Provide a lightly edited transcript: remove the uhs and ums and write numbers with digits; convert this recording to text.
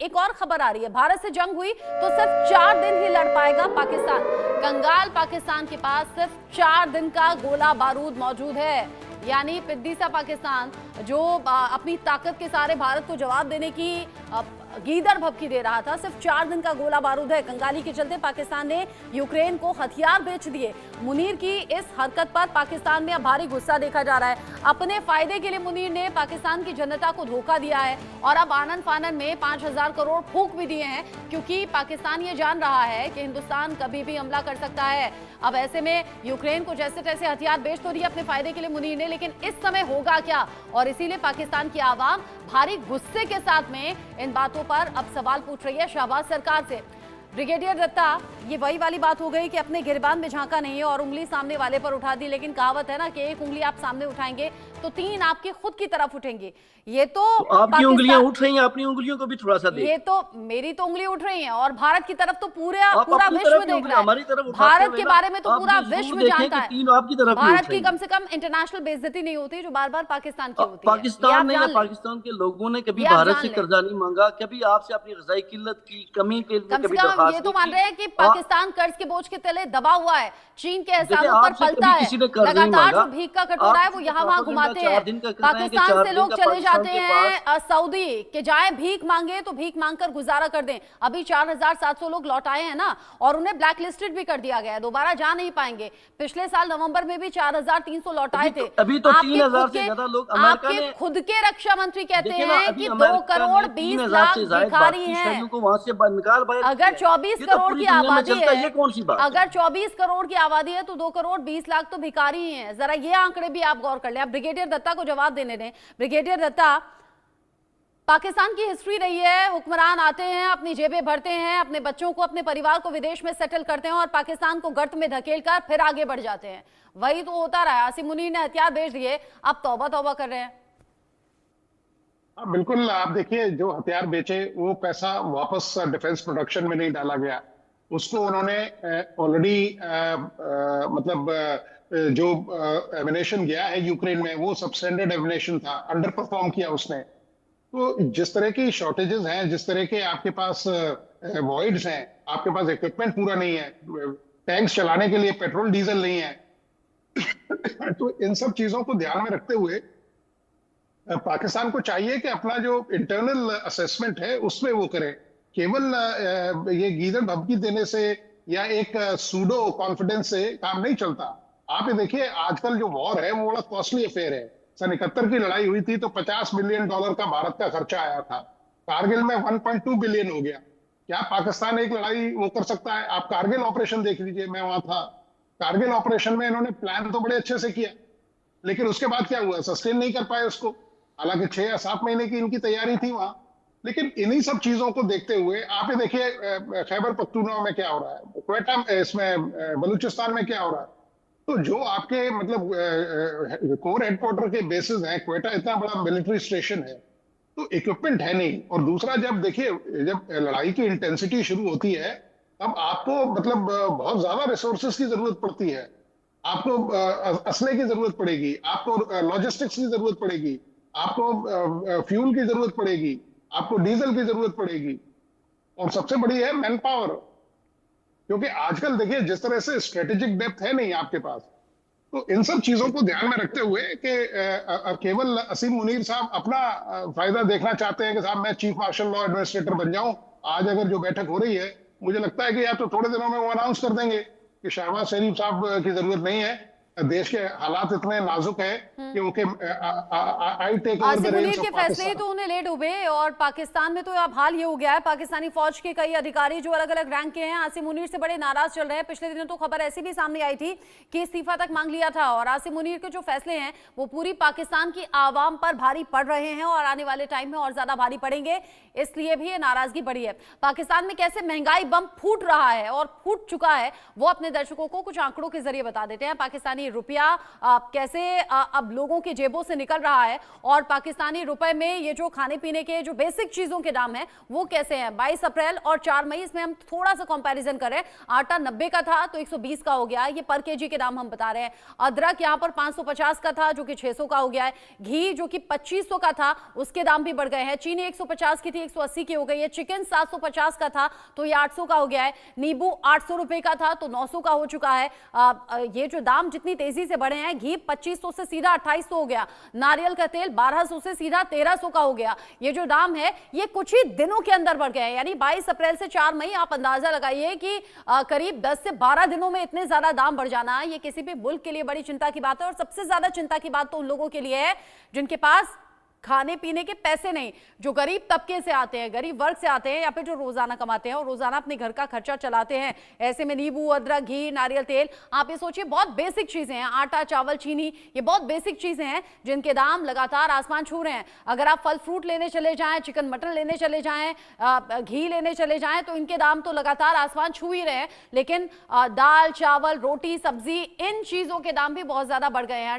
एक और खबर आ रही है, भारत से जंग हुई तो सिर्फ 4 दिन ही लड़ पाएगा पाकिस्तान। कंगाल पाकिस्तान के पास सिर्फ 4 दिन का गोला बारूद मौजूद है, यानी पिद्दी सा पाकिस्तान जो अपनी ताकत के सारे भारत को जवाब देने की गीदड़ भभकी दे रहा था, सिर्फ 4 दिन का गोला बारूद है। कंगाली के चलते पाकिस्तान ने यूक्रेन को हथियार बेच दिए। मुनीर की इस हरकत पर पाकिस्तान में अब भारी गुस्सा देखा जा रहा है। अपने फायदे के लिए मुनीर ने पाकिस्तान की जनता को धोखा दिया है और अब आनन फानन में 5000 करोड़ फूंक भी दिए हैं, क्योंकि पाकिस्तान ये जान रहा है कि हिंदुस्तान कभी भी हमला कर सकता है। अब ऐसे में यूक्रेन को जैसे तैसे हथियार बेच तो दिए अपने फायदे के लिए मुनीर ने, लेकिन इस समय होगा क्या? और इसीलिए पाकिस्तान की आवाम भारी गुस्से के साथ में इन बातों पर अब सवाल पूछ रही है शहबाज सरकार से। ब्रिगेडियर दत्ता, ये वही वाली बात हो गई कि अपने गिरबान में झांका नहीं है और उंगली सामने वाले पर उठा दी, लेकिन कहावत है ना कि एक उंगली आप सामने उठाएंगे तो 3 आपकी खुद की तरफ उठेंगी। ये तो आपकी उंगलियां उठ रही हैं, अपनी उंगलियों को भी थोड़ा सा देख। ये तो मेरी तो उंगली उठ रही है और भारत की तरफ तो पूरा विश्व देख रहा है। भारत के बारे में तो पूरा विश्व जानता है। भारत की कम से कम इंटरनेशनल बेइज्जती नहीं होती जो बार बार पाकिस्तान की होती है। पाकिस्तान ने या पाकिस्तान के लोगों ने कभी भारत से कर्जा नहीं मांगा, कभी आपसे अपनी ग़िज़ाई किल्लत की कमी के लिए कभी दरख्वास्त नहीं की। ये तो मान रहे हैं कि पाकिस्तान कर्ज के बोझ के तले दबा हुआ है, चीन के एहसानों पर पलता है, लगातार जो भीख का कटोरा है वो यहाँ वहां घुमाते हैं। पाकिस्तान से लोग चले जाते हैं सऊदी के जाए भीख मांगे तो भीख मांगकर गुजारा कर दें। अभी 4700 लोग लौट आए हैं ना, और उन्हें ब्लैक लिस्टेड भी कर दिया गया है, दोबारा जा नहीं पाएंगे। पिछले साल नवंबर में भी 4300 लौट आए थे। अभी तो 3000 से ज्यादा लोग अमेरिका ने खुद के रक्षा मंत्री कहते हैं कि 2 करोड़ 20 लाख भिखारी हैं। अगर 24 करोड़ की आबादी है, अगर 24 करोड़ की आबादी है तो 2 करोड़ 20 लाख तो भिखारी ही हैं। जरा ये आंकड़े भी आप गौर कर लें। अब ब्रिगेडियर दत्ता को जवाब देने दें। ब्रिगेडियर दत्ता, पाकिस्तान की हिस्ट्री रही है, हुक्मरान आते हैं, अपनी जेबें भरते हैं, अपने बच्चों को, अपने परिवार को विदेश में सेटल करते हैं और पाकिस्तान को गर्त में धकेलकर फिर आगे बढ़ जाते हैं। वही तो होता रहा है। आसिम मुनीर ने हथियार बेच दिए, अब तौबा तौबा कर रहे हैं। बिल्कुल, आप देखिए, जो हथियार बेचे वो पैसा वापस डिफेंस प्रोडक्शन में नहीं डाला गया। उसको उन्होंने ऑलरेडी जो एमिनेशन गया है यूक्रेन में वो सबस्टैंडर्ड एमिनेशन था, अंडर परफॉर्म किया उसने। तो जिस तरह की शॉर्टेजेस हैं, जिस तरह के आपके पास वॉइड्स हैं, आपके पास इक्विपमेंट पूरा नहीं है, टैंक्स चलाने के लिए पेट्रोल डीजल नहीं है तो इन सब चीजों को ध्यान में रखते हुए पाकिस्तान को चाहिए कि अपना जो इंटरनल असेसमेंट है उसमें वो करे। केवल ये गीदड़ धमकी देने से या एक सूडो कॉन्फिडेंस से काम नहीं चलता। आप ये देखिए, आजकल जो वॉर है वो बड़ा कॉस्टली अफेयर है। सन 71 की लड़ाई हुई थी तो $50 बिलियन का भारत का खर्चा आया था। कारगिल में 1.2 बिलियन हो गया। क्या पाकिस्तान एक लड़ाई वो कर सकता है? आप कारगिल ऑपरेशन देख लीजिए, मैं वहां था। कारगिल ऑपरेशन में इन्होंने प्लान तो बड़े अच्छे से किया, लेकिन उसके बाद क्या हुआ? सस्टेन नहीं कर पाए उसको। हालांकि 6 या 7 महीने की इनकी तैयारी थी वहां। लेकिन इन्हीं सब चीजों को देखते हुए आप ये देखिए, खैबर पख्तूनख्वा में क्या हो रहा है, क्वेटा इसमें बलूचिस्तान में क्या हो रहा है। तो जो आपके मतलब कोर हेडक्वार्टर के बेसिस हैं, क्वेटा इतना बड़ा मिलिट्री स्टेशन है, तो इक्विपमेंट है नहीं। और दूसरा, जब देखिए, जब लड़ाई की इंटेंसिटी शुरू होती है तब आपको मतलब बहुत ज्यादा रिसोर्सेज की जरूरत पड़ती है। आपको असले की जरूरत पड़ेगी, आपको लॉजिस्टिक्स की जरूरत पड़ेगी, आपको फ्यूल की जरूरत पड़ेगी, आपको डीजल की जरूरत पड़ेगी, और सबसे बड़ी है मैन पावर। क्योंकि आजकल देखिए, जिस तरह से स्ट्रेटेजिक डेप्थ है नहीं आपके पास, तो इन सब चीजों को ध्यान में रखते हुए कि केवल असीम मुनीर साहब अपना फायदा देखना चाहते हैं कि साहब मैं चीफ मार्शल लॉ एडमिनिस्ट्रेटर बन जाऊं। आज अगर जो बैठक हो रही है, मुझे लगता है कि या तो थोड़े दिनों में वो अनाउंस कर देंगे कि शहबाज शरीफ साहब की जरूरत नहीं है, देश के हालात इतने नाजुक है कि उनके आई take over the range of के फैसले तो उन्हें ले डूबे। और पाकिस्तान में तो अब हाल ये हो गया है, पाकिस्तानी फौज के कई अधिकारी जो अलग अलग रैंक के हैं आसिम मुनीर से बड़े नाराज चल रहे हैं। पिछले दिनों तो खबर ऐसी भी सामने आई थी कि इस्तीफा तक मांग लिया था। और आसिम मुनीर के जो फैसले हैं वो पूरी पाकिस्तान की आवाम पर भारी पड़ रहे हैं और आने वाले टाइम में और ज्यादा भारी पड़ेंगे, इसलिए भी ये नाराजगी बढ़ी है। पाकिस्तान में कैसे महंगाई बम फूट रहा है और फूट चुका है, वो अपने दर्शकों को कुछ आंकड़ों के जरिए बता देते हैं। पाकिस्तानी पाकिस्तानी रुपया कैसे अब लोगों की जेबों से निकल रहा है और पाकिस्तानी रुपए में ये जो खाने पीने के जो बेसिक चीजों के दाम है वो कैसे हैं। 22 अप्रैल और 4 मई, इसमें हम थोड़ा सा कंपैरिजन करें, आटा 90 का था तो 120 का हो गया, ये पर केजी के दाम हम बता रहे हैं। अदरक यहाँ पर 550 का था जो कि 600 का हो गया है। घी जो कि 2500 का था उसके दाम भी बढ़ गए हैं। चीनी 150 की थी 180 की हो गई है। चिकन 750 का था तो ये 800 का हो गया है। नींबू 800 रुपए का था तो 900 का हो चुका है। ये जो दाम जितनी तेजी से बढ़े हैं, घी 2500 से सीधा 2800 हो गया, नारियल का तेल 1200 से सीधा 1300 का हो गया। ये जो दाम है ये कुछ ही दिनों के अंदर बढ़ गए हैं, यानी 22 अप्रैल से 4 मई आप अंदाजा लगाइए कि करीब 10 से 12 दिनों में इतने ज्यादा दाम बढ़ जाना ये किसी भी मुल्क के लिए बड़ी चिंता की बात है। और सबसे ज्यादा चिंता की बात तो उन लोगों के लिए है जिनके पास खाने पीने के पैसे नहीं, जो गरीब तबके से आते हैं, गरीब वर्ग से आते हैं, या फिर जो रोजाना कमाते हैं और रोजाना अपने घर का खर्चा चलाते हैं। ऐसे में नींबू, अदरक, घी, नारियल तेल, आप ये सोचिए बहुत बेसिक चीजें हैं, आटा, चावल, चीनी, ये बहुत बेसिक चीजें हैं जिनके दाम लगातार आसमान छू रहे हैं। अगर आप फल फ्रूट लेने चले जाएं, चिकन मटन लेने चले जाएं, घी लेने चले जाएं तो इनके दाम तो लगातार आसमान छू ही रहे हैं। लेकिन दाल, चावल, रोटी, सब्जी, इन चीजों के दाम भी बहुत ज्यादा बढ़ गए हैं।